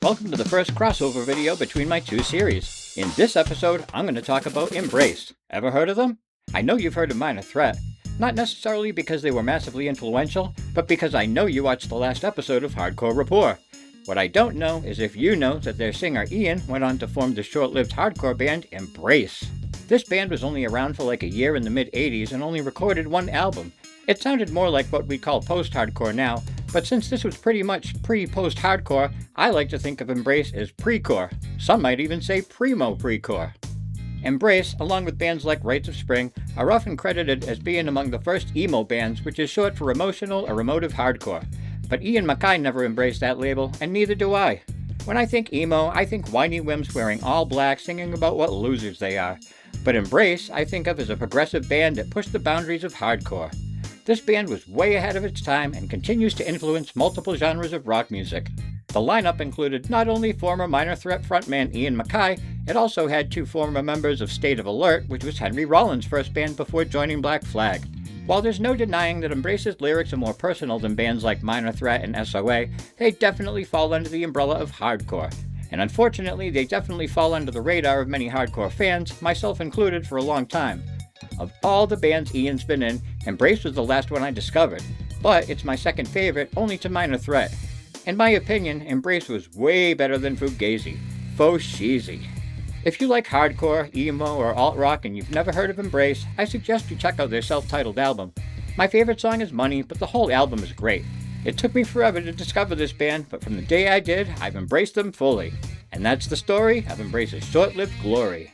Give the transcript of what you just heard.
Welcome to the first crossover video between my two series. In this episode, I'm going to talk about Embrace. Ever heard of them? I know you've heard of Minor Threat. Not necessarily because they were massively influential, but because I know you watched the last episode of Hardcore Rapport. What I don't know is if you know that their singer Ian went on to form the short-lived hardcore band Embrace. This band was only around for like a year in the mid-80s and only recorded one album. It sounded more like what we call post-hardcore now, but since this was pretty much pre-post-hardcore, I like to think of Embrace as pre-core. Some might even say primo-pre-core. Embrace, along with bands like Rites of Spring, are often credited as being among the first emo bands, which is short for emotional or emotive hardcore. But Ian Mackay never embraced that label, and neither do I. When I think emo, I think whiny wimps wearing all black singing about what losers they are. But Embrace, I think of as a progressive band that pushed the boundaries of hardcore. This band was way ahead of its time and continues to influence multiple genres of rock music. The lineup included not only former Minor Threat frontman Ian Mackay, it also had two former members of State of Alert, which was Henry Rollins' first band before joining Black Flag. While there's no denying that Embrace's lyrics are more personal than bands like Minor Threat and SOA, they definitely fall under the umbrella of hardcore. And unfortunately, they definitely fall under the radar of many hardcore fans, myself included, for a long time. Of all the bands Ian's been in, Embrace was the last one I discovered, but it's my second favorite, only to Minor Threat. In my opinion, Embrace was way better than Fugazi. Faux cheesy. If you like hardcore, emo, or alt-rock and you've never heard of Embrace, I suggest you check out their self-titled album. My favorite song is Money, but the whole album is great. It took me forever to discover this band, but from the day I did, I've embraced them fully. And that's the story of Embrace's short-lived glory.